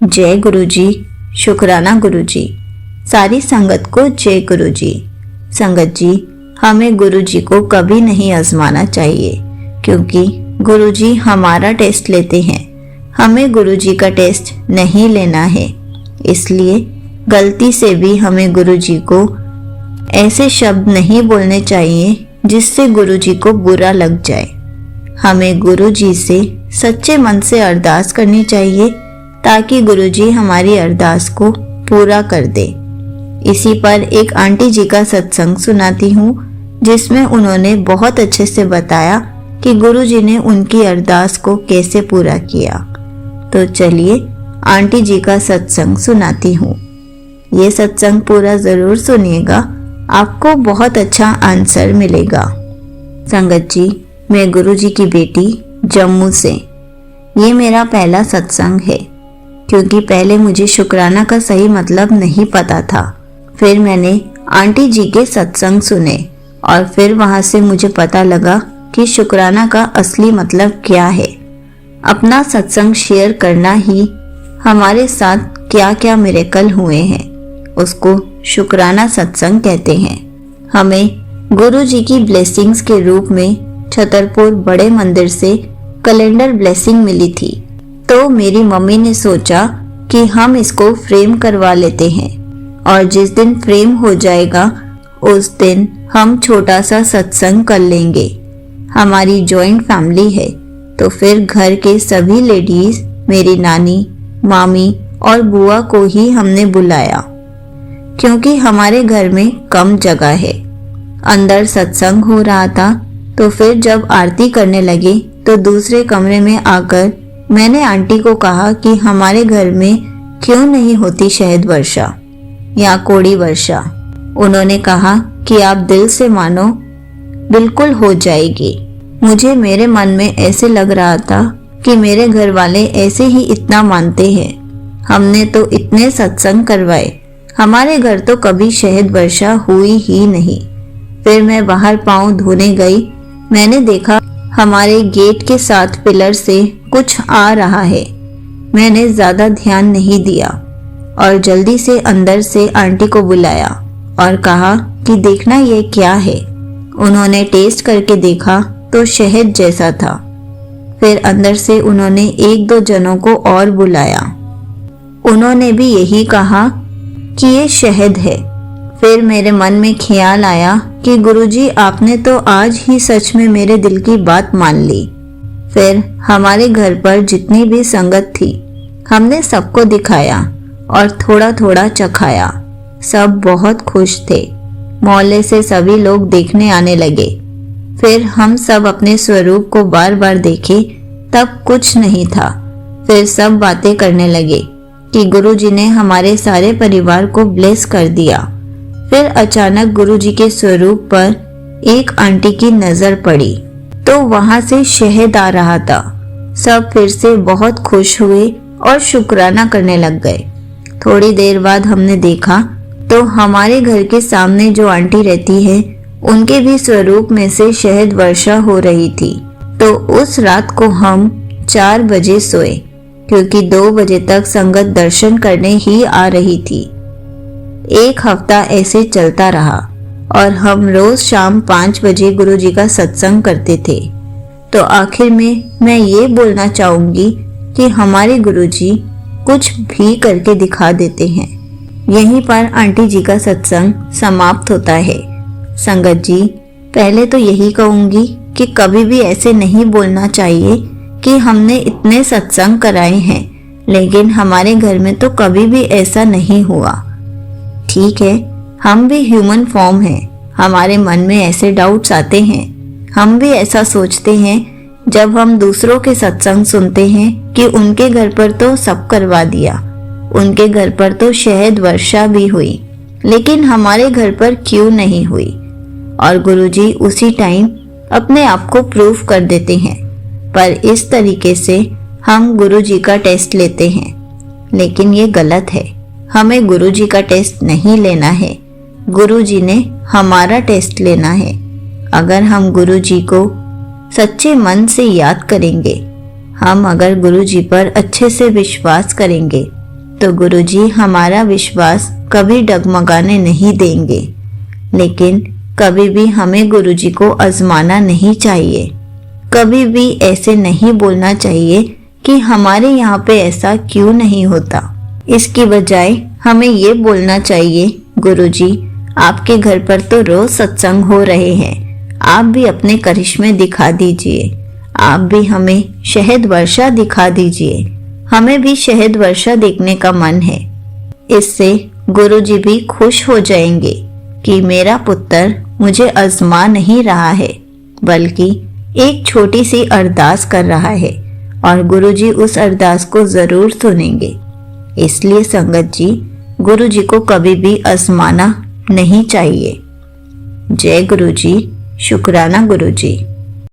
जय गुरुजी, शुक्राना गुरुजी। सारी संगत को जय गुरुजी। संगत जी, हमें गुरुजी को कभी नहीं आजमाना चाहिए, क्योंकि गुरुजी हमारा टेस्ट लेते हैं। हमें गुरुजी का टेस्ट नहीं लेना है। इसलिए गलती से भी हमें गुरुजी को ऐसे शब्द नहीं बोलने चाहिए जिससे गुरुजी को बुरा लग जाए। हमें गुरुजी से सच्चे मन से अरदास करनी चाहिए ताकि गुरुजी हमारी अरदास को पूरा कर दे। इसी पर एक आंटी जी का सत्संग सुनाती हूँ, जिसमें उन्होंने बहुत अच्छे से बताया कि गुरुजी ने उनकी अरदास को कैसे पूरा किया। तो चलिए आंटी जी का सत्संग सुनाती हूँ। ये सत्संग पूरा जरूर सुनिएगा, आपको बहुत अच्छा आंसर मिलेगा। संगत जी, मैं गुरुजी की बेटी जम्मू से। ये मेरा पहला सत्संग है, क्योंकि पहले मुझे शुक्राना का सही मतलब नहीं पता था। फिर मैंने आंटी जी के सत्संग सुने और फिर वहाँ से मुझे पता लगा कि शुक्राना का असली मतलब क्या है। अपना सत्संग शेयर करना ही हमारे साथ क्या क्या मिरेकल हुए हैं, उसको शुक्राना सत्संग कहते हैं। हमें गुरु जी की ब्लेसिंग्स के रूप में छतरपुर बड़े मंदिर से कैलेंडर ब्लेसिंग मिली थी। तो मेरी मम्मी ने सोचा कि हम इसको फ्रेम करवा लेते हैं और जिस दिन फ्रेम हो जाएगा उस दिन हम छोटा सा सत्संग कर लेंगे। हमारी जॉइंट फैमिली है, तो फिर घर के सभी लेडीज, मेरी नानी, मामी और बुआ को ही हमने बुलाया, क्योंकि हमारे घर में कम जगह है। अंदर सत्संग हो रहा था, तो फिर जब आरती करने लगे तो दूसरे कमरे में आकर मैंने आंटी को कहा कि हमारे घर में क्यों नहीं होती शहद वर्षा या कोड़ी वर्षा। उन्होंने कहा कि आप दिल से मानो, बिल्कुल हो जाएगी। मुझे मेरे मन में ऐसे लग रहा था कि मेरे घर वाले ऐसे ही इतना मानते हैं। हमने तो इतने सत्संग करवाए, हमारे घर तो कभी शहद वर्षा हुई ही नहीं। फिर मैं बाहर पाँव धोने गई। मैंने देखा हमारे गेट के साथ पिलर से कुछ आ रहा है। मैंने ज्यादा ध्यान नहीं दिया और जल्दी से अंदर से आंटी को बुलाया और कहा कि देखना ये क्या है। उन्होंने टेस्ट करके देखा तो शहद जैसा था। फिर अंदर से उन्होंने एक दो जनों को और बुलाया, उन्होंने भी यही कहा कि ये शहद है। फिर मेरे मन में ख्याल आया कि गुरुजी, आपने तो आज ही सच में मेरे दिल की बात मान ली। फिर हमारे घर पर जितनी भी संगत थी, हमने सबको दिखाया और थोड़ा थोड़ा चखाया। सब बहुत खुश थे। मोहल्ले से सभी लोग देखने आने लगे। फिर हम सब अपने स्वरूप को बार बार देखे, तब कुछ नहीं था। फिर सब बातें करने लगे कि गुरुजी ने हमारे सारे परिवार को ब्लेस कर दिया। फिर अचानक गुरुजी के स्वरूप पर एक आंटी की नजर पड़ी, तो वहां से शहद आ रहा था। सब फिर से बहुत खुश हुए और शुक्राना करने लग गए। थोड़ी देर बाद हमने देखा तो हमारे घर के सामने जो आंटी रहती है, उनके भी स्वरूप में से शहद वर्षा हो रही थी। तो उस रात को हम 4 बजे सोए, क्योंकि 2 बजे तक संगत दर्शन करने ही आ रही थी। 1 हफ्ता ऐसे चलता रहा और हम रोज शाम 5 बजे गुरुजी का सत्संग करते थे। तो आखिर में मैं ये बोलना चाहूंगी कि हमारे गुरुजी कुछ भी करके दिखा देते हैं। यहीं पर आंटी जी का सत्संग समाप्त होता है। संगत जी, पहले तो यही कहूंगी कि कभी भी ऐसे नहीं बोलना चाहिए कि हमने इतने सत्संग कराए हैं, लेकिन हमारे घर में तो कभी भी ऐसा नहीं हुआ। ठीक है, हम भी ह्यूमन फॉर्म हैं, हमारे मन में ऐसे डाउट्स आते हैं। हम भी ऐसा सोचते हैं जब हम दूसरों के सत्संग सुनते हैं कि उनके घर पर तो सब करवा दिया, उनके घर पर तो शहद वर्षा भी हुई, लेकिन हमारे घर पर क्यों नहीं हुई। और गुरुजी उसी टाइम अपने आप को प्रूफ कर देते हैं। पर इस तरीके से हम गुरुजी का टेस्ट लेते हैं, लेकिन ये गलत है। हमें गुरुजी का टेस्ट नहीं लेना है, गुरुजी ने हमारा टेस्ट लेना है। अगर हम गुरुजी को सच्चे मन से याद करेंगे, हम अगर गुरुजी पर अच्छे से विश्वास करेंगे, तो गुरुजी हमारा विश्वास कभी डगमगाने नहीं देंगे। लेकिन कभी भी हमें गुरुजी को आजमाना नहीं चाहिए। कभी भी ऐसे नहीं बोलना चाहिए कि हमारे यहाँ पे ऐसा क्यों नहीं होता। इसकी बजाय हमें ये बोलना चाहिए, गुरुजी आपके घर पर तो रोज सत्संग हो रहे हैं, आप भी अपने करिश्मे दिखा दीजिए, आप भी हमें शहद वर्षा दिखा दीजिए, हमें भी शहद वर्षा देखने का मन है। इससे गुरुजी भी खुश हो जाएंगे कि मेरा पुत्र मुझे आजमा नहीं रहा है, बल्कि एक छोटी सी अरदास कर रहा है और गुरुजी उस अरदास को जरूर सुनेंगे। इसलिए संगत जी, गुरुजी को कभी भी आजमाना नहीं चाहिए। जय गुरुजी, शुक्राना गुरुजी।